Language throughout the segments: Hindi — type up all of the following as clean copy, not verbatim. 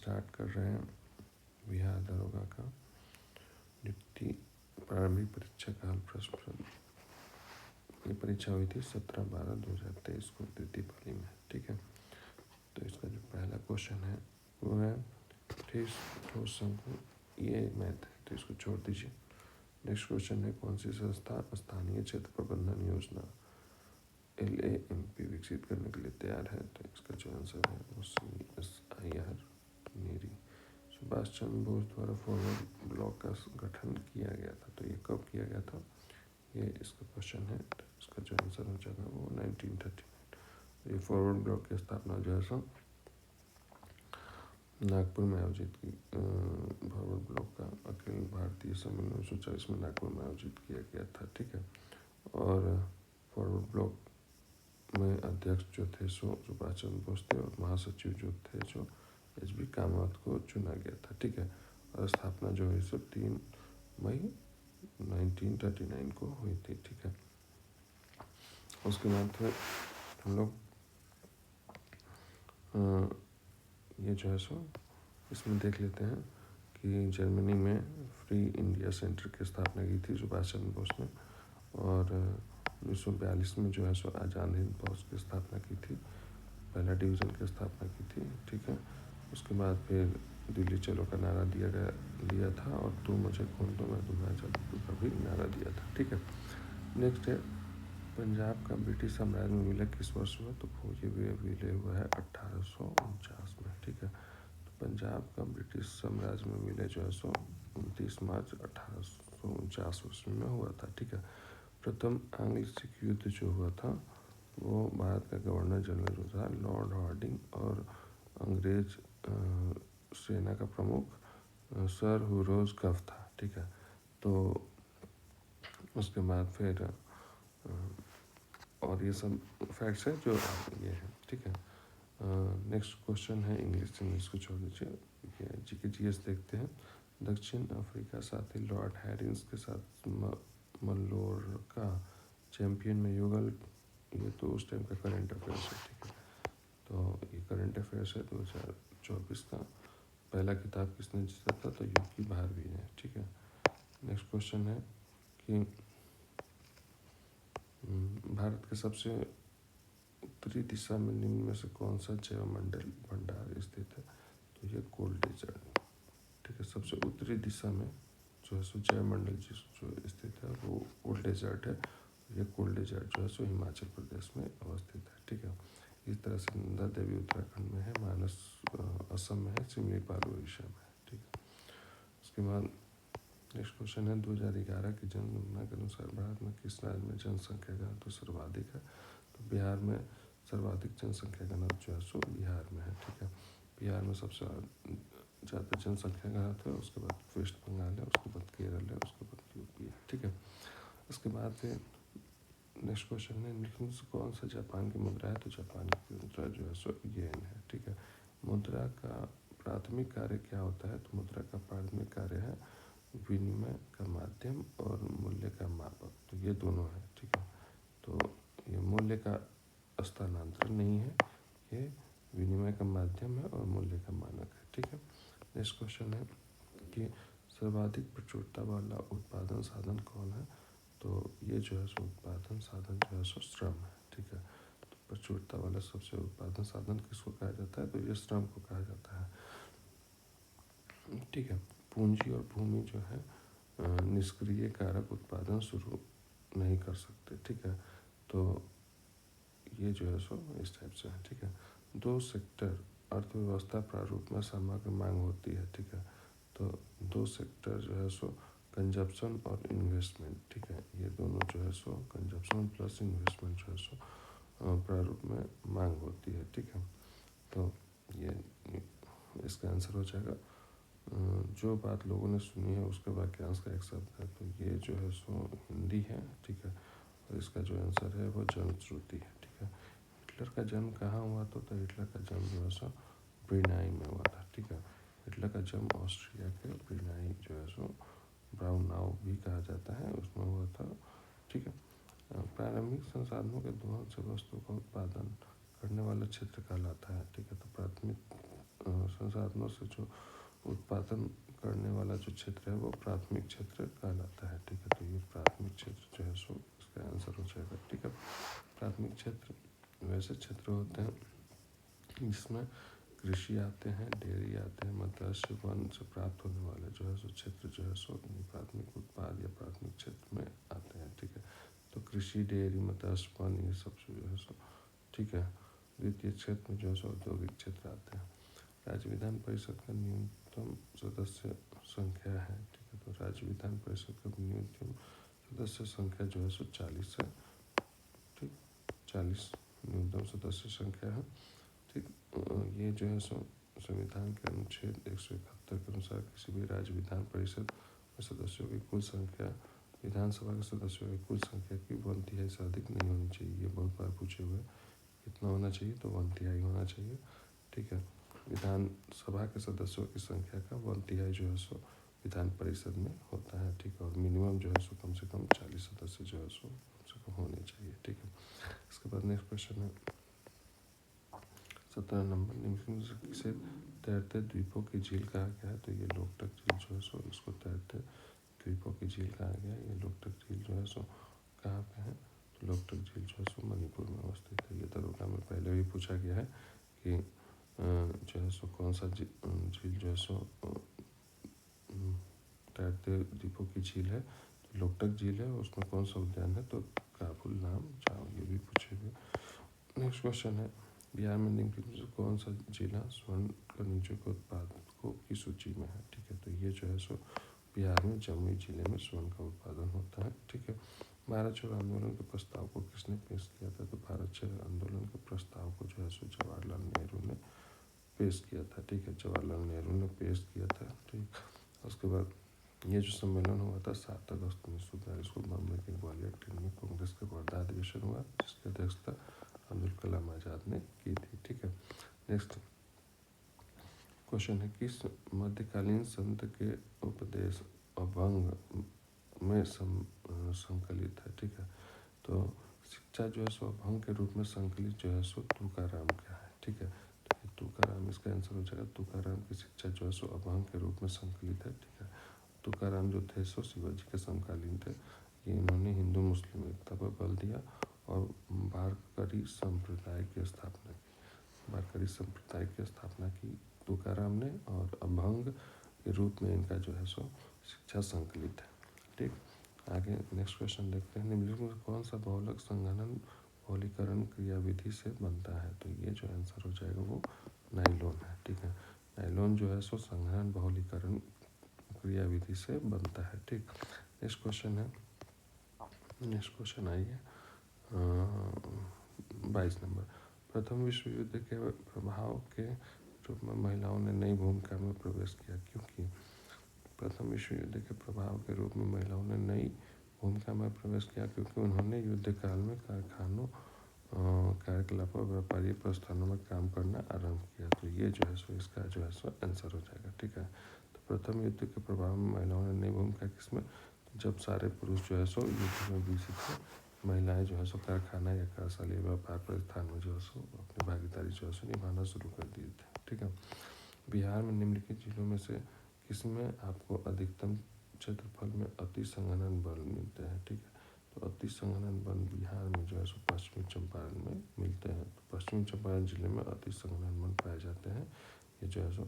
स्टार्ट कर रहे हैं बिहार दरोगा का नियुक्ति प्रारंभिक परीक्षा काल प्रश्न। ये परीक्षा हुई थी 17/12/2023 को द्वितीय पाली में। ठीक है, तो इसका जो पहला क्वेश्चन है वो है ठोस शंकु। ये मैथ है तो इसको छोड़ दीजिए। नेक्स्ट क्वेश्चन है कौन सी संस्था स्थानीय क्षेत्र प्रबंधन योजना LAMP विकसित करने के लिए तैयार है? तो इसका जो आंसर है वो CSIR नीरी। सुभाष चंद्र बोस द्वारा फॉरवर्ड ब्लॉक का गठन किया गया था, तो ये कब किया गया था? ये इसका क्वेश्चन है। तो इसका जो आंसर हो जाएगा वो 1939। ये फॉरवर्ड ब्लॉक की स्थापना जो है सो नागपुर में आयोजित की। फॉरवर्ड ब्लॉक का अखिल भारतीय सम्मेलन 1940 में नागपुर में आयोजित किया गया था। ठीक है, और फॉरवर्ड ब्लॉक में अध्यक्ष जो थे सो सुभाष चंद्र बोस थे और महासचिव जो थे सो HB कामत को चुना गया था। ठीक है, और स्थापना जो है सो 3 मई 1939 को हुई थी। ठीक है, उसके बाद फिर हम लोग ये जो है सो इसमें देख लेते हैं कि जर्मनी में फ्री इंडिया सेंटर की स्थापना की थी सुभाष चंद्र बोस ने, और 1942 में जो है सो आज़ाद हिंद फौज की स्थापना की थी, पहला डिवीज़न की स्थापना की थी। ठीक है, उसके बाद फिर दिल्ली चलो का नारा दिया था, और तू मुझे खून दो मैं तुम्हें आज़ादी का भी नारा दिया था। ठीक है, नेक्स्ट है पंजाब का ब्रिटिश साम्राज्य में विलय किस वर्ष हुआ? तो ये विलय हुआ है 1849 में। ठीक है, तो पंजाब का ब्रिटिश साम्राज्य में विलय जो है सो 29 मार्च 1849 में हुआ था। ठीक है, प्रथम आंग्ल सिख युद्ध जो हुआ था वो भारत का गवर्नर जनरल जो था लॉर्ड हार्डिंग और अंग्रेज सेना का प्रमुख सर हुरोज कफ था। ठीक है, तो उसके बाद फिर और ये सब फैक्ट्स है जो ये है। ठीक है, नेक्स्ट क्वेश्चन है इंग्लिश को छोड़ दीजिए। GS देखते हैं। दक्षिण अफ्रीका साथी लॉर्ड हैरिस के साथ मल्लोरका चैंपियन में युगल, ये तो उस टाइम का करंट अफेयर्स है। ठीक है, तो ये करंट अफेयर्स है 2024 का। पहला किताब किसने जीता था? तो युग भारवी ने। ठीक है, नेक्स्ट क्वेश्चन है कि भारत के सबसे उत्तरी दिशा में निम्न में से कौन सा जैवमंडल भंडार स्थित है? तो ये कोल्ड डेजर्ट। ठीक है, सबसे उत्तरी दिशा में जो है सो जैवमंडल जो स्थित है वो कोल्ड डेजर्ट है। ये कोल्ड डेजर्ट जो है सो हिमाचल प्रदेश में अवस्थित है। ठीक है, इस तरह से नंदा देवी उत्तराखंड में है, मानस असम में है, सिमलीपाल उड़ीसा में है। ठीक है, उसके बाद नेक्स्ट क्वेश्चन है 2011 की जनगणना के अनुसार भारत में किस राज्य में जनसंख्या घनत्व सर्वाधिक है? तो बिहार में सर्वाधिक जनसंख्या घनत्व जो है सो बिहार में है। ठीक है, बिहार में सबसे ज़्यादा जनसंख्या घनत्व है, उसके बाद वेस्ट बंगाल है, उसके बाद केरल है, उसके बाद UP है। ठीक है, उसके बाद फिर नेक्स्ट क्वेश्चन है निम्न से कौन सा जापान की मुद्रा है? तो जापान की मुद्रा जो है सो येन है। ठीक है, मुद्रा का प्राथमिक कार्य क्या होता है? तो मुद्रा का प्राथमिक कार्य है विनिमय का माध्यम और मूल्य का मापक, तो ये दोनों है। ठीक है, तो ये मूल्य का स्थानांतरण नहीं है, ये विनिमय का माध्यम है और मूल्य का मानक है। ठीक है, नेक्स्ट क्वेश्चन है कि सर्वाधिक प्रचुरता वाला उत्पादन साधन कौन है? तो ये जो है सो उत्पादन साधन जो है सो श्रम है। ठीक है, तो प्रचुरता वाला सबसे उत्पादन साधन किसको कहा जाता है? तो ये श्रम को कहा जाता है। ठीक है, पूंजी और भूमि जो है निष्क्रिय कारक उत्पादन शुरू नहीं कर सकते। ठीक है, तो ये जो है सो इस टाइप से है। ठीक है, दो सेक्टर अर्थव्यवस्था प्रारूप में समग्र मांग होती है। ठीक है, तो दो सेक्टर जो है सो कंजप्शन और इन्वेस्टमेंट। ठीक है, ये दोनों जो है सो कंजप्शन प्लस इन्वेस्टमेंट जो है सो प्रारूप में मांग होती है। ठीक है, तो ये इसका आंसर हो जाएगा जो बात लोगों ने सुनी है उसके वाक्यांश का एक शब्द है। तो ये जो है सो हिंदी है। ठीक है, और इसका जो आंसर है वो जनश्रुति है। ठीक है, हिटलर का जन्म कहाँ हुआ? तो हिटलर का जन्म जो है सो ब्रुनेई में हुआ था। ठीक है, हिटलर का जन्म ऑस्ट्रिया के ब्रुनेई जो है सो ब्राउनाउ भी कहा जाता है, उसमें हुआ था। ठीक है, प्रारंभिक संसाधनों के दोहन से वस्तु का उत्पादन करने वाला क्षेत्र कहलाता है। ठीक है, तो प्राथमिक संसाधनों से जो उत्पादन करने वाला जो क्षेत्र है वो प्राथमिक क्षेत्र कहलाता है। ठीक है, तो ये प्राथमिक क्षेत्र जो है सो इसका आंसर हो जाएगा। ठीक है, प्राथमिक क्षेत्र वैसे क्षेत्र होते हैं जिसमें कृषि आते हैं, डेयरी आते हैं, मत्स्य वन से प्राप्त होने वाले जो है सो क्षेत्र जो है सो प्राथमिक उत्पाद या प्राथमिक क्षेत्र में आते हैं। ठीक है, तो कृषि, डेयरी, मत्स्य वन ये सब जो है सो ठीक है। द्वितीय क्षेत्र में जो है सो औद्योगिक क्षेत्र आते हैं। राज्य विधान परिषद का न्यूनतम सदस्य संख्या है। ठीक है, तो राज्य विधान परिषद का न्यूनतम सदस्य संख्या जो है सो 40 है। ठीक, 40 न्यूनतम सदस्य संख्या है। ठीक, ये जो है सो संविधान के अनुच्छेद 171 के अनुसार किसी भी राज्य विधान परिषद में सदस्यों की कुल संख्या विधानसभा के सदस्यों की कुल संख्या की 1/3 से अधिक नहीं होनी चाहिए। ये बहुत बार पूछे हुए कितना होना चाहिए, तो 1/3 होना चाहिए। ठीक है, विधानसभा के सदस्यों की संख्या का 1/3 जो है सो विधान परिषद में होता है। ठीक है, और मिनिमम जो है सो कम से कम 40 सदस्य जो है सो कम से कम होने चाहिए। ठीक है, इसके बाद नेक्स्ट क्वेश्चन है 17 नंबर, निम्नलिखित में से किसे तैरते द्वीपों की झील कहा गया है? तो ये लोकटक झील जो है सो इसको तैरते द्वीपों की झील कहा गया है। ये लोकटक झील जो है सो कहाँ पे है? तो लोकटक झील जो है सो मणिपुर में अवस्थित है। ये दरोगा में पहले भी पूछा गया है कि जो है सो कौन सा झील जो है सो तैरते द्वीपों की झील है, तो लोकटक झील है। उसमें कौन सा उद्यान है? तो काबुल नाम चाओ, ये भी पूछे हुए। नेक्स्ट क्वेश्चन है बिहार में निम्नलिखित में से कौन सा जिला स्वर्ण खनिजों के उत्पादकों की सूची में है? ठीक है, तो ये जो है सो बिहार में जमुई जिले में स्वर्ण का उत्पादन होता है। ठीक है, भारत छोड़ो आंदोलन के प्रस्ताव को किसने पेश किया था? तो भारत छोड़ो आंदोलन के प्रस्ताव को जो है सो जवाहरलाल नेहरू ने पेश किया था। ठीक है, जवाहरलाल नेहरू ने पेश किया था। ठीक, उसके बाद ये जो सम्मेलन हुआ था 7 अगस्त 1942 को बॉम्बे के ग्वालियर टीम में कांग्रेस का वर्धा अधिवेशन हुआ, जिसकी अध्यक्षता अब्दुल कलाम आज़ाद ने की थी। ठीक है, नेक्स्ट क्वेश्चन है किस मध्यकालीन संत के उपदेश अभंग में संकलित है? ठीक है, तो शिक्षा जो है सो अभंग के रूप में संकलित जो है सो तुकाराम का है। ठीक है, तो तुकाराम इसका आंसर हो जाएगा। तुकाराम की शिक्षा जो है सो अभंग के रूप में संकलित है। ठीक है, तुकाराम जो थे सो शिवाजी के समकालीन थे। ये इन्होंने हिंदू मुस्लिम एकता पर बल दिया और वारकरी संप्रदाय की स्थापना की। वारकरी संप्रदाय की स्थापना की तुकाराम ने और अभंग के रूप में इनका जो है सो शिक्षा संकलित है। ठीक, आगे नेक्स्ट क्वेश्चन देखते हैं निम्नलिखित में कौन सा बहुलक संघनन बहुलीकरण क्रियाविधि से बनता है? तो ये जो आंसर हो जाएगा वो नाइलॉन है। ठीक है, नाइलॉन जो है सो संघनन बहुलीकरण क्रियाविधि से बनता है। ठीक, नेक्स्ट क्वेश्चन है, नेक्स्ट क्वेश्चन आइए 22 नंबर, प्रथम विश्व युद्ध के प्रभाव के रूप में महिलाओं ने नई भूमिका में प्रवेश किया क्योंकि? प्रथम विश्व युद्ध के प्रभाव के रूप में महिलाओं ने नई भूमिका में प्रवेश किया क्योंकि उन्होंने युद्ध काल में कारखानों कार्यकलापों व्यापारिक प्रस्थानों में काम करना आरंभ किया। तो ये जो है सो इसका जो है सो आंसर हो जाएगा। ठीक है, तो प्रथम युद्ध के प्रभाव में महिलाओं ने नई भूमिका किसमें? तो जब सारे पुरुष जो है सो युद्ध में बिजी थे, महिलाएं जो है सो कारखाना या कार्यशाला व्यापार प्रस्थान में जो है सो अपनी भागीदारी जो है सो निभाना शुरू कर दिए थे। ठीक है, बिहार में निम्नलिखित जिलों में से किसमें आपको अधिकतम क्षेत्रफल में अति संघनन वन मिलते हैं? ठीक है, तो अति संघनन वन बिहार में जो है सो पश्चिमी चंपारण में मिलते हैं। तो पश्चिमी चंपारण जिले में अति संघनन वन पाए जाते हैं। ये जो है सो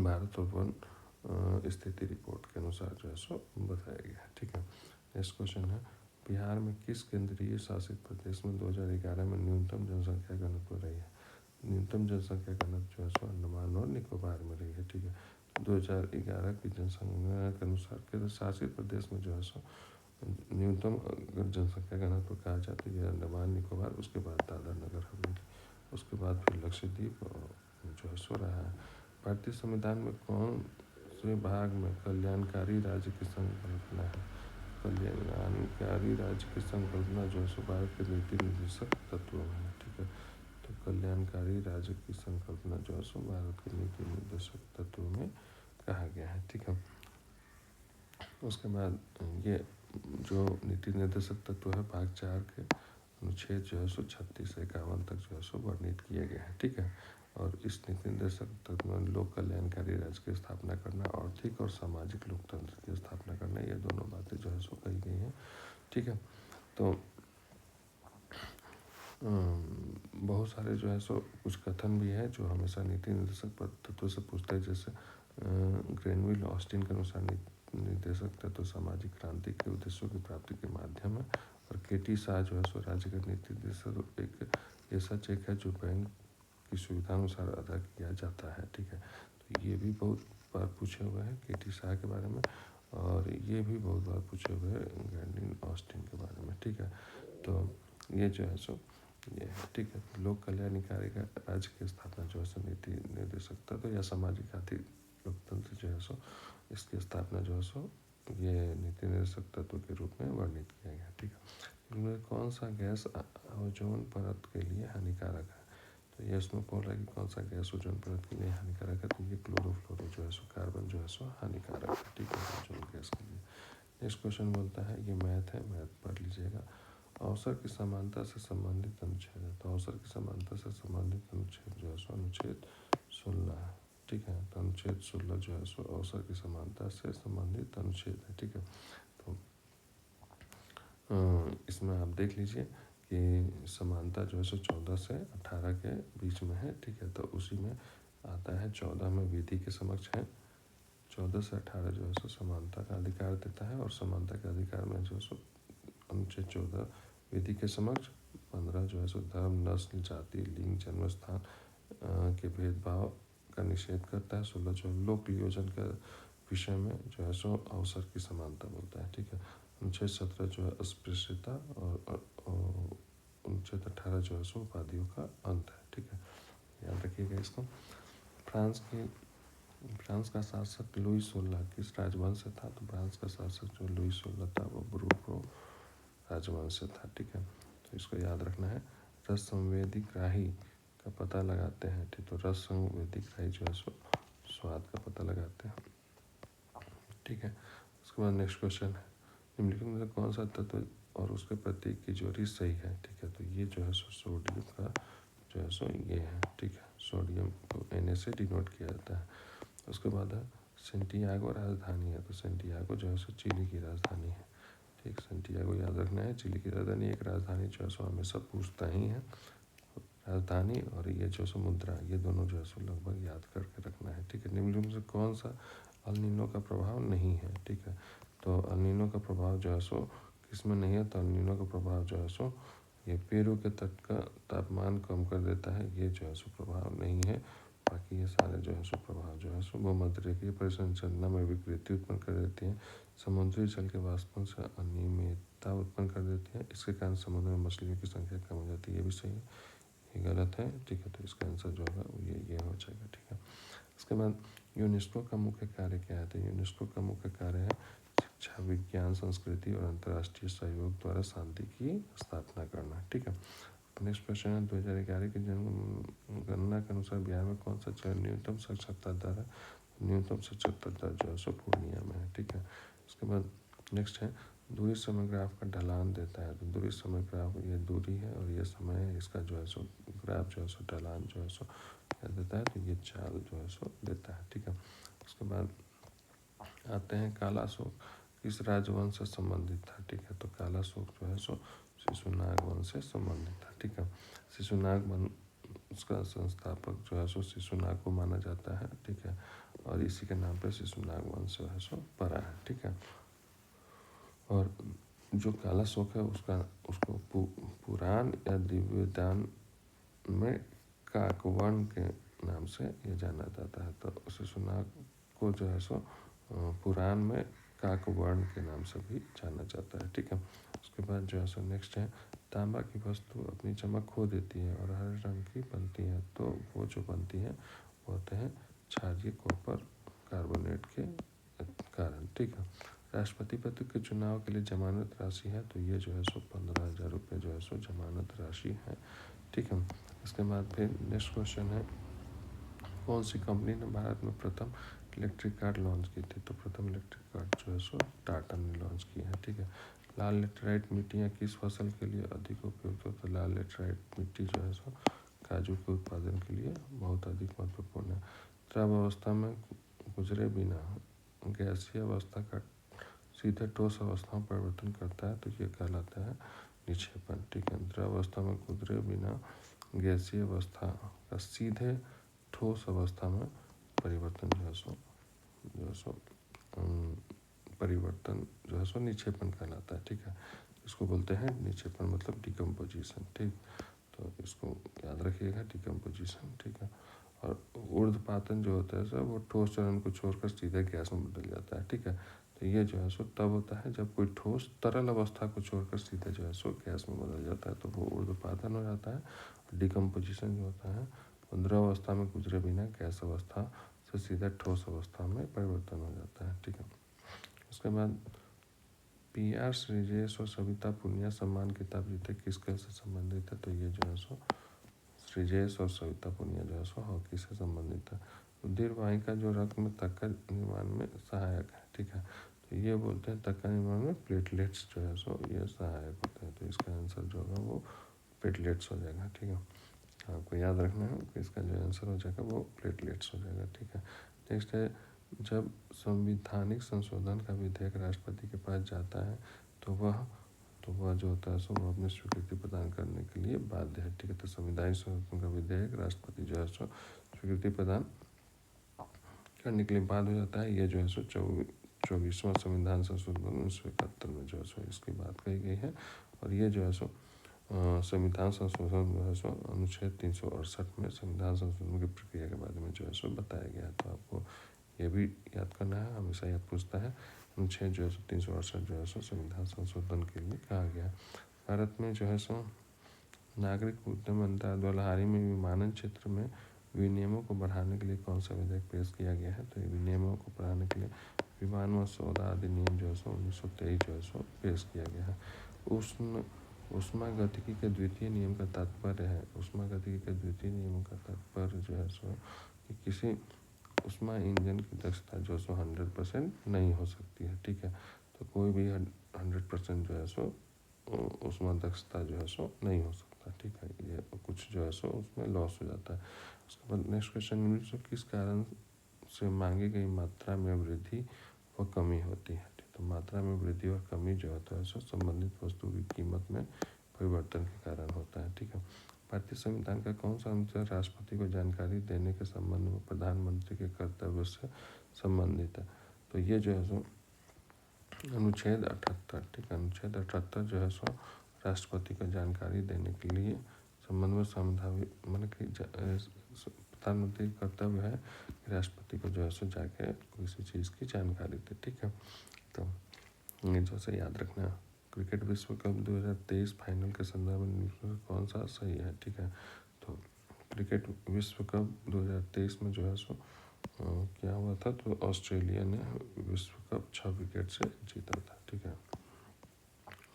भारत और वन स्थिति रिपोर्ट के अनुसार जो है सो बताया गया है। ठीक है, नेक्स्ट क्वेश्चन है बिहार में किस केंद्रीय शासित प्रदेश में 2011 में न्यूनतम जनसंख्या घनत्व रही है? न्यूनतम जनसंख्या घनत्व जो है सो अंडमान और निकोबार में रही है। ठीक है, 2011 की जनसंख्या के अनुसार केंद्र शासित प्रदेश में जो है सो न्यूनतम अगर जनसंख्या घनत्व कहा जाए तो ये अंडमान निकोबार, उसके बाद दादरा नगर हवेली, उसके बाद फिर लक्षद्वीप जो है सो रहा है। भारतीय संविधान में कौन से भाग में कल्याणकारी राज्य की संकल्पना है? कल्याणकारी राज्य की संकल्पना जो है सो भारत के नीति निर्देशक तत्वों में है। ठीक है, तो कल्याणकारी राज्य की संकल्पना जो है सो भारत के नीति निर्देशक तत्वों में कहा गया है। ठीक है, उसके बाद ये जो नीति निर्देशक तत्व है भाग 4 के अनुच्छेद जो है सो 36 से 51 तक जो है सो वर्णित किए गए हैं। ठीक है, और इस नीति निर्देशक तत्व में लोक कल्याणकारी राज्य की स्थापना करना, आर्थिक और सामाजिक लोकतंत्र की स्थापना करना, ये दोनों बातें जो है सो कही गई हैं। ठीक है, तो बहुत सारे जो है सो कुछ कथन भी है जो हमेशा नीति निर्देशक तत्व से पूछते हैं, जैसे ग्रेनविल ऑस्टिन के अनुसार निर्देशक तत्व सामाजिक क्रांति के उद्देश्यों की प्राप्ति के माध्यम है, और केटी शाह जो है सो राज्य का नीति निर्देशक एक ऐसा चेक है जो बैंक की सुविधा अनुसार अदा किया जाता है। ठीक है, तो ये भी बहुत बार पूछे हुए हैं केटी शाह के बारे में, और ये भी बहुत बार पूछे हुए हैं ग्रेनविल ऑस्टिन के बारे में। ठीक है, तो ये जो है सो ये है। ठीक है, लोक कल्याणकारी का राज्य की स्थापना जो है सो नीति निर्देशक तत्व या सामाजिक आर्थिक लोकतंत्र जो है सो इसकी स्थापना जो है सो ये नीति निर्देशक तत्व के रूप में वर्णित किया गया। ठीक है, इनमें कौन सा गैस ओजोन परत के लिए हानिकारक है? तो ये इसमें बोल रहा है कि कौन सा गैस ओजोन परत के लिए हानिकारक है, तो ये क्लोरोफ्लोरो जो है सो कार्बन जो है सो हानिकारक है। ठीक है, ओजोन गैस के लिए। नेक्स्ट क्वेश्चन बोलता है, ये मैथ है, मैथ पढ़ लीजिएगा। अवसर की समानता से संबंधित अनुच्छेद है, तो अवसर की समानता से संबंधित अनुच्छेद जो है सो अनुच्छेद 16 है। ठीक है, तो अनुच्छेद 16 जो है सो अवसर की समानता से संबंधित अनुच्छेद है। ठीक है, तो इसमें आप देख लीजिए कि समानता जो है सो 14 से 18 के बीच में है। ठीक है, तो उसी में आता है 14 में विधि के समक्ष है, 14 से 18 जो है सो समानता का अधिकार देता है, और समानता के अधिकार में जो है सो अनुच्छेद 14 विधि के समक्ष, 15 जो है सो धर्म, नस्ल, जाति, लिंग, जन्म स्थान के भेदभाव का निषेध करता है, 16 जो लोक नियोजन के विषय में जो है सो अवसर की समानता बोलता है। ठीक है, अनुच्छेद 17 जो है अस्पृश्यता, और अनुच्छेद 18 जो है सो उपाधियों का अंत है। ठीक है, याद रखिएगा इसको। फ्रांस का शासक लुई 16 किस राजवंश से था? तो फ्रांस का शासक जो लुई 16 था वो ब्रूटो राजवंश से था। ठीक है, तो इसको याद रखना है। रस संवेदी ग्राही का पता लगाते हैं। ठीक, तो रस संवेदी ग्राही जो है सो स्वाद का पता लगाते हैं। ठीक है, उसके बाद नेक्स्ट क्वेश्चन है, निम्नलिखित में से कौन सा तत्व और उसके प्रतीक की जोड़ी सही है? ठीक है, तो ये जो है सो सोडियम का जो है सो ये है। ठीक है, सोडियम को Na से डिनोट किया जाता है। उसके बाद है सेंटियागो राजधानी है, तो सेंटियागो जो है सो चिली की राजधानी है। ठीक, सेंटियागो याद रखना है, चिली की राजधानी। एक राजधानी जो है सो हमेशा पूछता ही है, राजधानी और ये जो सो मुद्रा, ये दोनों जो है सो लगभग याद करके रखना है। ठीक है, निम्नलिखित में से कौन सा अल नीनो का प्रभाव नहीं है? ठीक है, तो अल नीनो का प्रभाव जो है सो किसमें नहीं है? तो अल नीनो का प्रभाव जो है सो ये पेरू के तट का तापमान कम कर देता है, ये जो है सो प्रभाव नहीं है। बाकी ये सारे जो है सो प्रभाव जो है सो भूमध्यरेखीय परिसंरचना में विकृति उत्पन्न कर देती हैं, समुद्री जल के वाष्पन से अनियमितता उत्पन्न कर देती है, इसके कारण समुद्र में मछलियों की संख्या कम हो जाती है, ये भी सही है, ये गलत है। ठीक है, तो इसका आंसर जो होगा वो ये हो जाएगा। ठीक है, इसके बाद यूनेस्को का मुख्य कार्य क्या है? तो यूनेस्को का मुख्य कार्य है शिक्षा, विज्ञान, संस्कृति और अंतर्राष्ट्रीय सहयोग द्वारा शांति की स्थापना करना। ठीक है, नेक्स्ट क्वेश्चन है, 2011 की जनगणना के अनुसार बिहार में कौन सा जिला न्यूनतम साक्षरता दर है? न्यूनतम साक्षरता दर जो है सो पूर्णिया में है। ठीक है, उसके बाद नेक्स्ट है, दूरी समय ग्राफ का ढलान देता है, तो दूरी समय ग्राफ, ये दूरी है और ये समय है, इसका जो है सो ग्राफ जो है सो ढलान जो है सो क्या देता है? तो ये चाल जो है सो देता है। ठीक है, उसके बाद आते हैं काला शोक किस राजवंश से संबंधित था? ठीक है, तो काला शोक जो है सो शिशुनाग वंश से संबंधित था। ठीक है, शिशुनाग वंश उसका संस्थापक जो है सो शिशुनाग को माना जाता है। ठीक है, और इसी के नाम पे शिशुनाग वंश जो है सो पड़ा है। ठीक है, और जो काला शोक है उसको पुराण या दिव्यदान में काकवर्ण के नाम से ये जाना जाता है, तो शिशुनाग को जो है सो पुराण में काकवर्ण के नाम से भी जाना जाता है। ठीक है, उसके बाद जो है सो नेक्स्ट है, तांबा की वस्तु अपनी चमक खो देती है और हरे रंग की बनती है, तो वो जो बनती है वो होते हैं क्षारीय कॉपर कार्बोनेट के कारण। ठीक है, राष्ट्रपति पद के चुनाव के लिए जमानत राशि है, तो ये जो है सो 15,000 रुपये जो है सो जमानत राशि है। ठीक है, इसके बाद फिर नेक्स्ट क्वेश्चन है, कौन सी कंपनी ने भारत में प्रथम इलेक्ट्रिक कार लॉन्च की थी? तो प्रथम इलेक्ट्रिक कार जो है सो टाटा ने लॉन्च की है। ठीक है, लाल लेटराइट मिट्टियाँ किस फसल के लिए अधिक उपयुक्त हो? तो लाल लेटराइट मिट्टी जो है सो काजू के उत्पादन के लिए बहुत अधिक महत्वपूर्ण है। द्रव अवस्था में गुजरे बिना गैसीय अवस्था का सीधे ठोस अवस्था में परिवर्तन करता है तो ये कहलाता है निक्षेपण। ठीक है, द्रव अवस्था में गुजरे बिना गैसीय अवस्था का सीधे ठोस अवस्था में परिवर्तन परिवर्तन जो है सो निक्षेपण कहलाता है। ठीक है, इसको बोलते हैं निक्षेपण मतलब डिकम्पोजिशन। ठीक, तो इसको याद रखिएगा, डिकम्पोजिशन। ठीक है, और ऊर्ध्वपातन जो होता है सर वो ठोस चरण को छोड़कर सीधे गैस में बदल जाता है। ठीक है, तो ये जो है सो तब होता है जब कोई ठोस तरल अवस्था को छोड़कर सीधे जो है सो गैस में बदल जाता है तो वो ऊर्ध्वपातन हो जाता है। डिकम्पोजिशन जो होता है वो द्रव अवस्था में गुजरे बिना गैस अवस्था से सीधे ठोस अवस्था में परिवर्तन हो जाता है। ठीक है, उसके बाद PR श्रीजेश और सविता पुनिया सम्मान किताब जीते किस खेल से संबंधित है? तो ये जो है सो श्रीजेश और सविता पुनिया जो है सो हॉकी से संबंधित है। रुधिर वाहिका जो रक्त में तक्का निर्माण में सहायक है। ठीक है, तो ये बोलते हैं तक्का निर्माण में प्लेटलेट्स जो है सो ये सहायक होते हैं, तो इसका आंसर जो होगा वो प्लेटलेट्स हो जाएगा। ठीक है, आपको याद रखना है कि इसका जो आंसर हो जाएगा वो प्लेटलेट्स हो जाएगा। ठीक है, नेक्स्ट है जब संवैधानिक संशोधन का विधेयक राष्ट्रपति के पास जाता है तो वह जो होता है सो वो अपनी स्वीकृति प्रदान करने के लिए बाध्य है। ठीक है, तो संविधानिक संशोधन का विधेयक राष्ट्रपति जो है सो स्वीकृति प्रदान करने के लिए बाध्य हो जाता है। ये जो है सो 24वां संविधान संशोधन 1971 में जो है सो इसकी बात कही गई है। और ये जो है सो संविधान संशोधन जो है सो अनुच्छेद 368 में संविधान संशोधन की प्रक्रिया के बारे में जो है सो बताया गया है। तो आपको ये भी याद करना है, हमेशा याद पूछता है। अनुच्छेद जो है सो 368 जो है सो संविधान संशोधन के लिए कहा गया है। भारत में जो है सो नागरिक उड्डयन मंत्रालय द्वारा हाल ही में विमानन क्षेत्र में विनियमों को बढ़ाने के लिए कौन सा विधेयक पेश किया गया है? तो विनियमों को बढ़ाने के लिए विमान मसौदा अधिनियम जो है सो 1923 जो है सो पेश किया गया है। ऊष्मागतिकी के द्वितीय नियम का तात्पर्य है, ऊष्मागतिकी के द्वितीय नियम का तात्पर्य जो है सो कि किसी ऊष्मा इंजन की दक्षता जो सो 100% नहीं हो सकती है। ठीक है, तो कोई भी 100% जो है सो ऊष्मा दक्षता जो है सो नहीं हो सकता। ठीक है, ये कुछ जो है सो उसमें लॉस हो जाता है। उसके बाद नेक्स्ट क्वेश्चन, किस कारण से मांगी गई मात्रा में वृद्धि व कमी होती है? तो मात्रा में वृद्धि और कमी जो होता है सो संबंधित वस्तु की कीमत में परिवर्तन के कारण होता है। ठीक है, भारतीय संविधान का कौन सा अनुच्छेद राष्ट्रपति को जानकारी देने के संबंध में प्रधानमंत्री के कर्तव्य से संबंधित है? तो ये जो है सो अनुच्छेद 78। ठीक है, अनुच्छेद 78 जो है सो राष्ट्रपति को जानकारी देने के लिए संबंध में संभावित मतलब कि प्रधानमंत्री का कर्तव्य है कि राष्ट्रपति को जो है सो जाके किसी चीज़ की जानकारी दे। ठीक है, तो ये जो से याद रखना है। क्रिकेट विश्व कप 2023 फाइनल के संदर्भ में कौन सा सही है? ठीक है, तो क्रिकेट विश्व कप 2023 में जो है सो क्या हुआ था, तो ऑस्ट्रेलिया ने विश्व कप 6 विकेट से जीता था। ठीक है,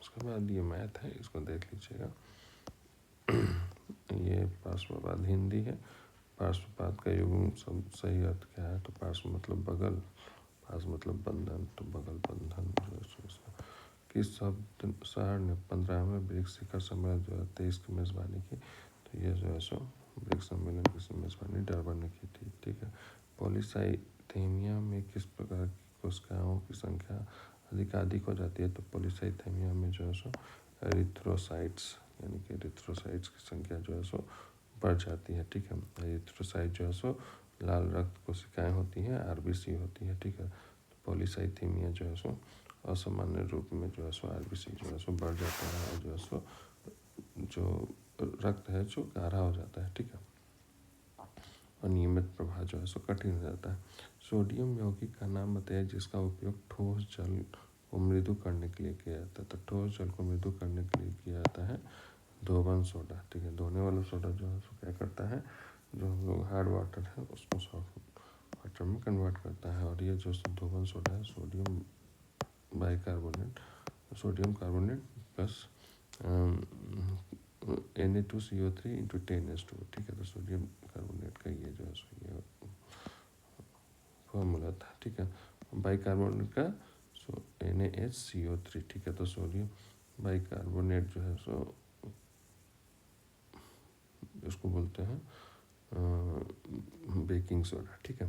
उसके बाद ये मैथ है, इसको देख लीजिएगा। ये पार्श्ववाद हिंदी है। पार्श्ववाद का युग्म सब सही अर्थ क्या है? तो पार्श्व मतलब बगल, पास मतलब बंधन, तो बगल बंधन जो है। किस शहर ने 15वें ब्रिक्स शिखर सम्मेलन 2023 की मेज़बानी की? तो ये जो है सो ब्रिक्स सम्मेलन की मेज़बानी डरबन ने की थी। ठीक है, पॉलीसाइथेमिया में किस प्रकार की कोशिकाओं की संख्या अधिकाधिक हो जाती है? तो पॉलीसाइथेमिया में जो है सो एरिथ्रोसाइट्स यानी कि एरिथ्रोसाइट्स की संख्या जो है सो बढ़ जाती है। ठीक है, एरिथ्रोसाइट जो है सो लाल रक्त कोशिकाएं होती हैं, RBC होती है। ठीक है, तो पॉलीसाइथेमिया जो है सो असामान्य रूप में जो है सो RBC जो है सो बढ़ जाता है और जो है सो जो रक्त है जो गाढ़ा हो जाता है। ठीक है, और नियमित प्रवाह जो है सो कठिन हो जाता है। सोडियम यौगिक का नाम बताइए जिसका उपयोग ठोस जल को मृदु करने के लिए किया जाता है? तो ठोस जल को मृदु करने के लिए किया जाता है धोबन सोडा। ठीक है, धोने वाला सोडा जो है सो क्या करता है, जो हम लोग हार्ड वाटर है उसको सॉफ्ट वाटर में कन्वर्ट करता है। और ये जो धोबन सोडा है sodium bicarbonate, sodium carbonate plus Na2CO3 into 10H2। ठीक है, तो सोडियम कार्बोनेट का ये जो है सो ये फॉर्मूला था। ठीक है, बाइकार्बोनेट का NaHCO3। ठीक है, तो सोडियम बाइकार्बोनेट जो है सो उसको बोलते हैं बेकिंग सोडा, ठीक है।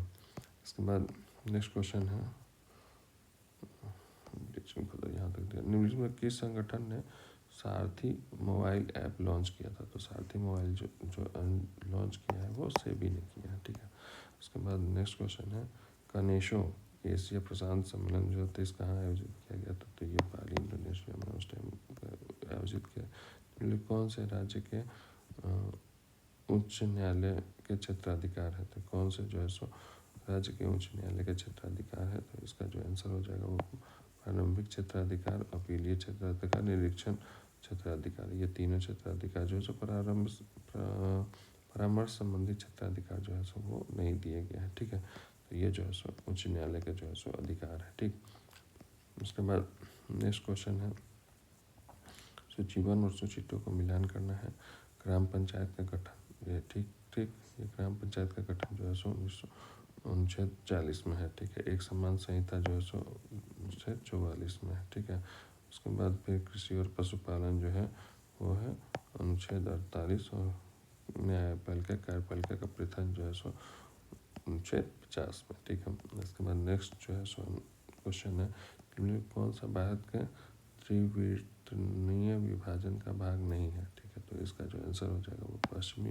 इसके बाद नेक्स्ट क्वेश्चन है, यहाँ तक दिया, निम्नलिखित में किस संगठन ने सारथी मोबाइल ऐप लॉन्च किया था? तो सारथी मोबाइल जो जो लॉन्च किया है वो सेबी ने किया है, ठीक है। उसके बाद नेक्स्ट क्वेश्चन है, कनेशो एशिया प्रशांत सम्मेलन जो देश कहाँ आयोजित किया गया था? तो ये बाली इंडोनेशिया में उस टाइम आयोजित किया। कौन से राज्य के उच्च न्यायालय के क्षेत्राधिकार है? तो कौन से जो है सो राज्य के उच्च न्यायालय के क्षेत्राधिकार है? तो इसका जो आंसर हो जाएगा वो प्रारंभिक क्षेत्राधिकार, अपीलीय क्षेत्राधिकार, निरीक्षण क्षेत्राधिकार। ये तीनों क्षेत्राधिकार जो है सो परामर्श संबंधी क्षेत्राधिकार जो है सो वो नहीं दिए गए हैं, ठीक है। तो ये जो है सो उच्च न्यायालय का जो है सो अधिकार है, ठीक। उसके बाद नेक्स्ट क्वेश्चन है, सूचीबद्ध और सूचितों को मिलान करना है, ग्राम पंचायत का गठन, ये ठीक ठीक, ये ग्राम पंचायत का गठन जो है सो 1940 में है, ठीक है। एक समान संहिता जो है सो 1944 में है, ठीक है। उसके बाद फिर कृषि और पशुपालन जो है वो है अनुच्छेद 48, और न्यायपालिका कार्यपालिका का पृथक जो है सो अनुच्छेद 50 में, ठीक है। इसके बाद नेक्स्ट जो है सो क्वेश्चन है, कौन सा भारत के त्रिवितरणीय विभाजन का भाग नहीं है? ठीक है, तो इसका जो आंसर हो जाएगा वो पश्चिमी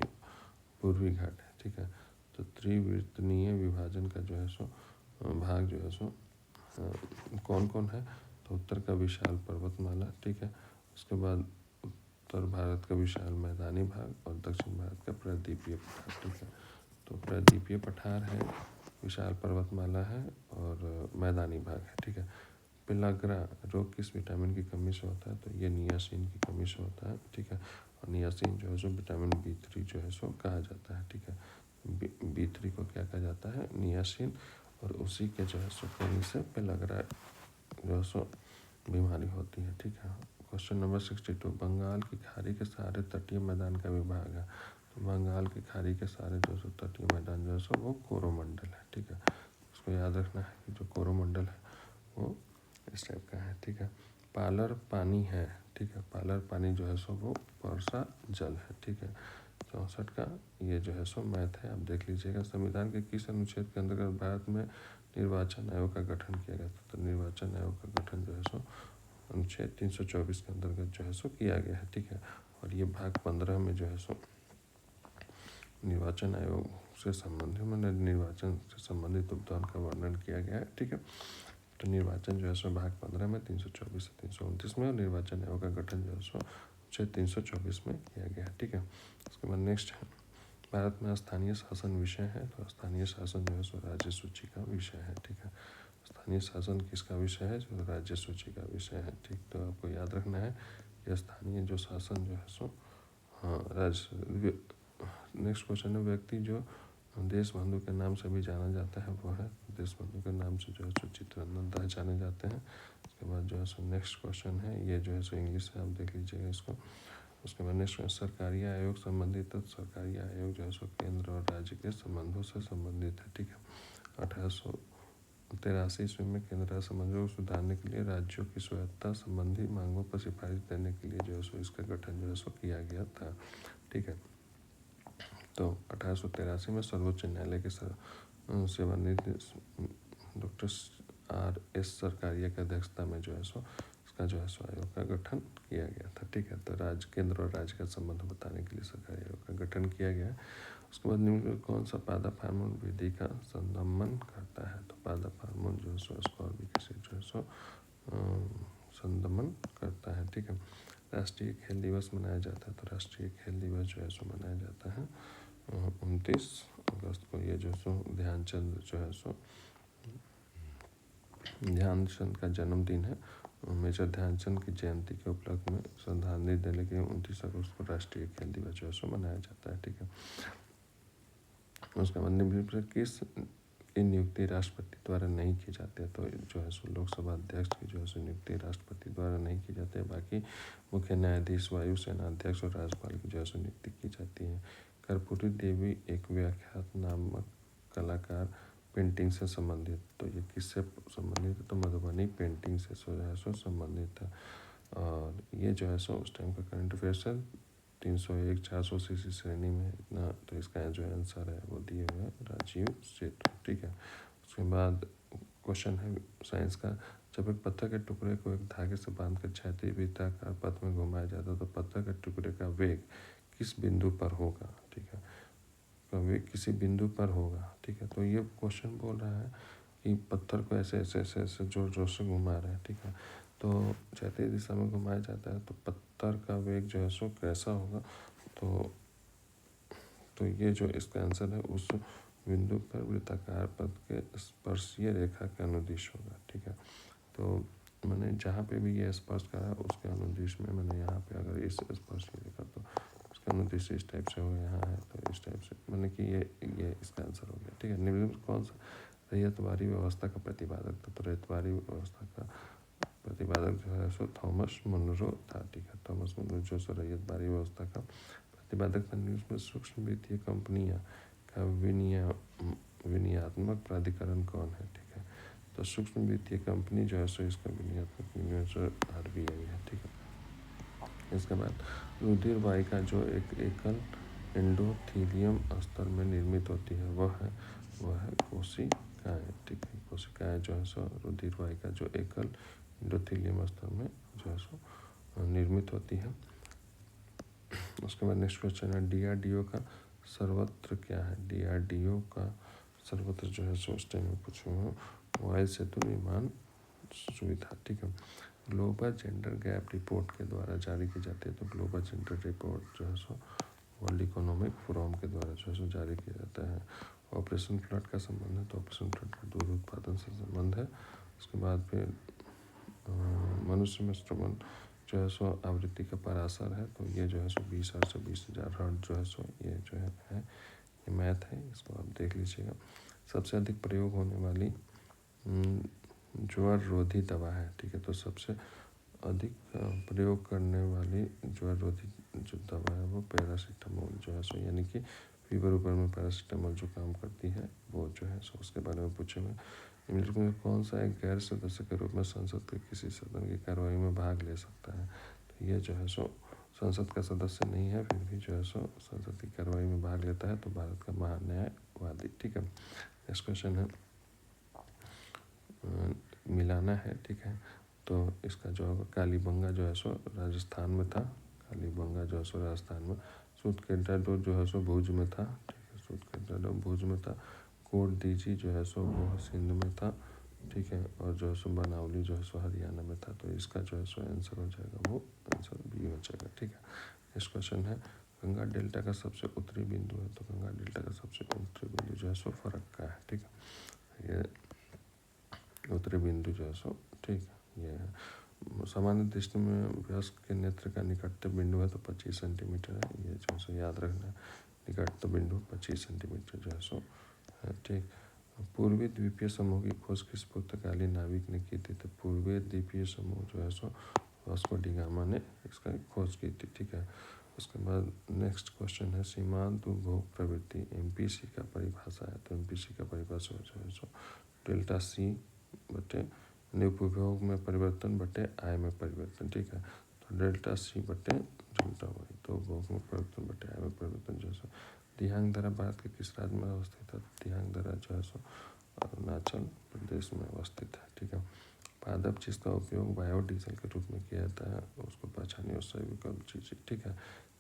पूर्वी घाट है, ठीक है। तो त्रिवितरणीय विभाजन का जो है सो भाग जो है सो कौन कौन है? तो उत्तर का विशाल पर्वतमाला, ठीक है। उसके बाद उत्तर भारत का विशाल मैदानी भाग और दक्षिण भारत का प्रायद्वीपीय पठार, ठीक है। तो प्रायद्वीपीय पठार है, विशाल पर्वतमाला है और मैदानी भाग है, ठीक है। पेलाग्रा रोग किस विटामिन की कमी से होता है? तो ये नियासिन की कमी से होता है, ठीक है। और नियासिन जो है सो विटामिन B3 जो है सो कहा जाता है, ठीक है। B3 को क्या कहा जाता है? नियासिन, और उसी के जो है सो कमी से पेलाग्रा जो है सो बीमारी होती है, ठीक है। क्वेश्चन नंबर 62, बंगाल की खाड़ी के सारे तटीय मैदान का विभाग है। तो बंगाल की खाड़ी के सारे जो सो तटीय मैदान जो है सो वो कोरोमंडल है, ठीक है। उसको याद रखना है कि जो कोरोमंडल है वो इस टाइप का है, ठीक है। पालर पानी है, ठीक है। पालर पानी जो है सो वो वर्षा जल है, ठीक है। 64 का ये जो है सो मैथ है, आप देख लीजिएगा। संविधान के किस अनुच्छेद के अंतर्गत भारत में निर्वाचन आयोग का गठन किया गया था? तो निर्वाचन आयोग का गठन जो है सो अनुच्छेद 324 के अंतर्गत जो है सो किया गया है, ठीक है। और ये भाग 15 में जो है सो निर्वाचन आयोग से संबंधित, मैंने निर्वाचन से संबंधित उपदान का वर्णन किया गया है, ठीक है। तो निर्वाचन जो है सो भाग 15 में 324 से 329 में, और निर्वाचन आयोग का गठन जो है सो 324 में किया गया है, ठीक है। उसके बाद नेक्स्ट है, भारत में स्थानीय शासन विषय है। तो स्थानीय शासन जो है सो राज्य सूची का विषय है, ठीक है। स्थानीय शासन किसका विषय है? जो राज्य सूची का विषय है, ठीक। तो आपको याद रखना है कि स्थानीय जो शासन जो है सो हाँ राज्य। नेक्स्ट क्वेश्चन है, व्यक्ति जो देशबंधु के नाम से भी जाना जाता है वो है, देशबंधु के नाम से जो है सो चित्तरंजन दास जाने जाते हैं। उसके बाद जो है सो नेक्स्ट क्वेश्चन है, ये जो है सो इंग्लिश है, आप देख लीजिएगा इसको। उसके बाद नेक्स्ट सरकारी आयोग संबंधित, तो सरकारी आयोग जो है सो केंद्र और राज्य के संबंधों से संबंधित है, ठीक है। 1883 ईस्वी में केंद्र संबंधों को सुधारने के लिए राज्यों की स्वायत्तता संबंधी मांगों पर सिफारिश देने के लिए जो है सो इसका गठन जो है सो किया गया था, ठीक है। तो 1883 में सर्वोच्च न्यायालय के सेवानिवृत्त डॉक्टर R.S. सरकारिया की अध्यक्षता में जो है सो इसका जो है सो आयोग का गठन किया गया था, ठीक है। तो राज्य केंद्र और राज्य का संबंध बताने के लिए सरकारी आयोग का गठन किया गया। उसके बाद निम्न कौन सा पादप हार्मोन वृद्धि का संदमन करता है? तो पादप हार्मोन जो है सो स्कॉर्बिक एसिड जो है सो संदमन करता है, ठीक है। राष्ट्रीय खेल दिवस मनाया जाता है। तो राष्ट्रीय खेल दिवस जो है सो मनाया जाता है 29 अगस्त को। ये जो सो ध्यानचंद जो है सो ध्यानचंद का जन्मदिन है। मेजर ध्यानचंद की जयंती के उपलक्ष्य में श्रद्धांजलि देने के लिए 29 अगस्त को राष्ट्रीय खेल दिवस जो है सो मनाया जाता है, ठीक है। उसके बाद निम्नलिखित में किस की नियुक्ति राष्ट्रपति द्वारा नहीं की जाती है? तो जो है सो लोकसभा अध्यक्ष की जो है सो नियुक्ति राष्ट्रपति द्वारा नहीं की जाती है। बाकी मुख्य न्यायाधीश, वायुसेना अध्यक्ष और राज्यपाल की जो है सो नियुक्ति की जाती है। कर्पूरी देवी एक व्याख्यात नामक कलाकार पेंटिंग से संबंधित, तो ये किससे संबंधित है? तो मधुबनी पेंटिंग से जो है सो संबंधित है। और ये जो है सो उस टाइम का करंट अफेयर्स है। 301 400 सीसी श्रेणी में इतना, तो इसका जो आंसर है वो दिए हुए हैं राजीव सेठ। ठीक है। उसके बाद क्वेश्चन है साइंस का, जब एक पत्थर के टुकड़े को एक धागे से बांधकर क्षैतिज वृत्ताकार पथ में घुमाया जाता है तो पत्थर के टुकड़े का वेग किस बिंदु पर होगा। ठीक है, तो वेग किसी बिंदु पर होगा। ठीक है, तो ये क्वेश्चन बोल रहा है कि पत्थर को ऐसे ऐसे ऐसे ऐसे जोर जोर से घुमा रहा है। ठीक है, तो क्षैतिज दिशा में घुमाया जाता है तो पत्थर का वेग जो है सो कैसा होगा। तो ये जो इसका आंसर है उस बिंदु पर वृत्ताकार पथ के स्पर्शीय रेखा के अनुदिश होगा। ठीक है, तो मैंने जहाँ पे भी ये स्पर्श करा उसके अनुदिश में मैंने यहाँ पे अगर इस स्पर्शीय रेखा तो उसका अनुदिश इस टाइप से हो, यहाँ है तो इस टाइप से, मैंने कि ये इसका आंसर हो गया। ठीक है, निम्न में कौन सा रैयतवाड़ी व्यवस्था का प्रतिपादक था। तो रैयतवाड़ी व्यवस्था का प्रतिपादक जो है सो थॉमस मुनरो था। ठीक है, थॉमस मुनरो जो सो रैयतवाड़ी व्यवस्था का प्रतिपादक था। न्यूज़ में सूक्ष्म वित्तीय कंपनियां का विनियात्मक प्राधिकरण कौन है। ठीक है, तो सूक्ष्म वित्तीय कंपनी जो है सो इसका विनियात्मक RBI है। ठीक है, इसके बाद रुधिर वाहिका जो एक एकल एंडोथीलियम स्तर में निर्मित होती है वह है कोशिकाएं। ठीक है, कोशिकाएं जो है सो रुधिर वाहिका जो एकल एंडोथीलियम स्तर में जो है सो निर्मित होती है। उसके बाद नेक्स्ट क्वेश्चन है DRDO का सर्वत्र क्या है। DRDO का सर्वत्र जो है सो उस टाइम में पूछूंगा वायु सेतु निर्माण सुविधा। ठीक है, ग्लोबल जेंडर गैप रिपोर्ट के द्वारा जारी की जाती है। तो ग्लोबल जेंडर रिपोर्ट जो है सो वर्ल्ड इकोनॉमिक फोरम के द्वारा जो है सो जारी किया जाता है। ऑपरेशन फ्लड का संबंध है तो ऑपरेशन फ्लड का दूध उत्पादन से संबंध है। उसके बाद फिर मनुष्य में श्रवण जो है सो आवृत्ति का परासर है तो ये जो है सो 20,000 से 20,000 हर्ट्ज जो है सो ये जो है ये मैथ है, इसको आप देख लीजिएगा। सबसे अधिक प्रयोग होने वाली ज्वर रोधी दवा है। ठीक है, तो सबसे अधिक प्रयोग करने वाली ज्वर रोधी जो दवा है वो पैरासीटामोल जो है सो, यानी कि फीवर ऊपर में पैरासीटामोल जो काम करती है वो जो है सो उसके बारे में पूछे हुए। निम्नलिखित में कौन सा एक गैर सदस्य के रूप में संसद के किसी सदन की कार्रवाई में भाग ले सकता है। तो ये जो है सो संसद का सदस्य नहीं है फिर भी जो है सो संसद की कार्रवाई में भाग लेता है तो भारत का महान्यायवादी। ठीक है, नेक्स्ट क्वेश्चन है मिलाना है। ठीक है, तो इसका जो होगा कालीबंगा जो है सो राजस्थान में था। कालीबंगा जो है सो राजस्थान में। सूतकेदार जो है सो भुज में था। ठीक है, सूतकेदार भुज में था। कोट दीजी जो है सो वो सिंध में था। ठीक है, और जो है सो बनावली जो है सो हरियाणा में था। तो इसका जो है सो आंसर हो जाएगा वो आंसर B हो जाएगा। ठीक है, नेक्स्ट क्वेश्चन है गंगा डेल्टा का सबसे उत्तरी बिंदु है। तो गंगा डेल्टा का सबसे उत्तरी बिंदु जो है सो फरक्का है। ठीक है, ये उत्तरी बिंदु जो है सो ठीक है ये है। सामान्य दृष्टि में वयस्क के नेत्र का निकटतम बिंदु है तो 25 सेंटीमीटर है। ये जो है सो याद रखना है, निकटतम बिंदु 25 सेंटीमीटर जो है सो है। ठीक, पूर्वी द्वीपीय समूह की खोज किस पुर्तगाली नाविक ने की थी। तो पूर्वी द्वीपीय समूह जो है सो वास्को डी गामा ने इसका खोज की थी। ठीक है, उसके बाद नेक्स्ट क्वेश्चन है सीमांत उपभोग प्रवृत्ति MPC का परिभाषा है। तो MPC का परिभाषा जो है सो डेल्टा C बटे उपभोग में परिवर्तन बटे आय में परिवर्तन। ठीक है, तो डेल्टा C बटे डेल्टा Y, तो उपभोग में परिवर्तन बटे आय में परिवर्तन जो है सो। दिहांग दर्रा भारत के किस राज्य में अवस्थित है। दिहांग दर्रा जो है सो अरुणाचल प्रदेश में अवस्थित है। ठीक है, पादप जिसका उपयोग बायोडीजल के रूप में किया जाता है उसको पहचानिए और सही विकल्प चीज़ें। ठीक है,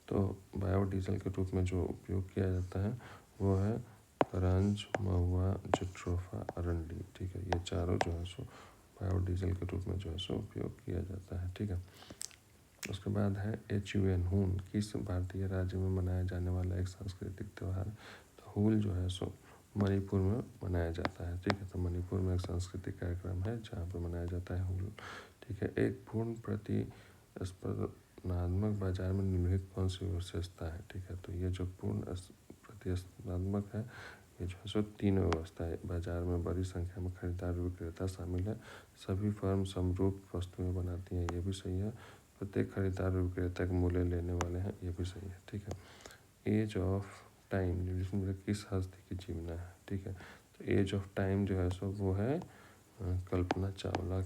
तो बायोडीजल के रूप में जो उपयोग किया जाता है वो है करंज, महुआ, जिट्रोफा, अरंडी। ठीक है, ये चारों जो है सो बायोडीजल के रूप में जो है सो उपयोग किया जाता है। ठीक है, उसके बाद है HUN हून किस भारतीय राज्य में मनाया जाने वाला एक सांस्कृतिक त्यौहार। तो हूल जो है सो मणिपुर में मनाया जाता है। ठीक है, तो मणिपुर में एक सांस्कृतिक कार्यक्रम है जहाँ पे मनाया जाता है हूल। ठीक है, एक पूर्ण प्रतिस्पर्धात्मक बाजार में निम्नलिखित कौन सी विशेषता है। ठीक है, तो ये जो पूर्ण प्रतिस्पर्धात्मक है ये जो है सो 3 व्यवस्था है। बाजार में बड़ी संख्या में खरीदार विक्रेता शामिल है, सभी फर्म समरूप वस्तुएं बनाती हैं, ये भी सही है। प्रत्येक खरीदार विक्रेता के मूल्य लेने वाले हैं, ये भी सही है। ठीक है, एज ऑफ टाइम जिसमें किस हस्ती की जीवना है। ठीक है, तो एज ऑफ टाइम जो है सो वो है कल्पना चावला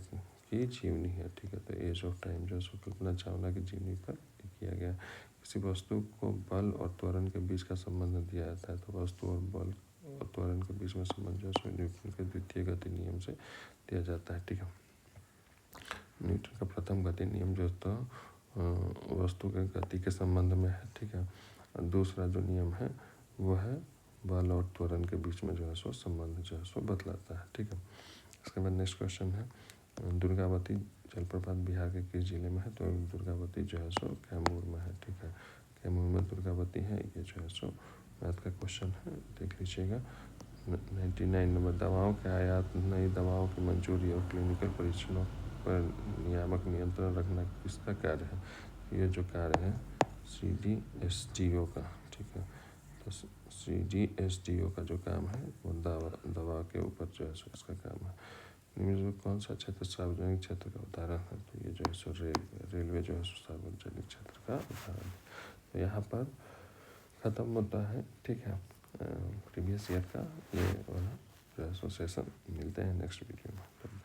की जीवनी है, ठीक है। तो एज ऑफ टाइम जो है सो कल्पना चावला की जीवनी पर किया गया। किसी वस्तु को बल और त्वरण के बीच का संबंध दिया जाता है, तो वस्तु और बल और त्वरण के बीच में संबंध जो है सो न्यूटन के द्वितीय गति नियम से दिया जाता है, ठीक है। न्यूटन का प्रथम गति नियम जो तो वस्तु के गति के संबंध में है, ठीक है। और दूसरा जो नियम है वो है बल और त्वरण के बीच में जो है सो संबंध जो है सो बतलाता है, ठीक है। इसके बाद नेक्स्ट क्वेश्चन है, दुर्गावती जलप्रपात बिहार के किस जिले में है? तो दुर्गावती जो है सो कैमूर में है, ठीक है। कैमूर में दुर्गावती है, ये जो है सो मैथ का क्वेश्चन है, देख लीजिएगा। 99 नंबर, दवाओं के आयात, नई दवाओं की मंजूरी और क्लिनिकल परीक्षणों पर नियामक नियंत्रण रखना किसका कार्य है? ये जो कार्य है CDSDO का, ठीक है। तो CDSDO का जो काम है वो दवा के ऊपर जो है सो इसका काम है। निम्न में कौन सा क्षेत्र सार्वजनिक क्षेत्र का उदाहरण है? तो ये जो है सो रेलवे जो है सो सार्वजनिक क्षेत्र का उदाहरण है। तो यहाँ पर ख़त्म होता है, ठीक है, प्रीवियस ईयर का ये वाला जो है सो सेशन। मिलते हैं नेक्स्ट वीडियो में।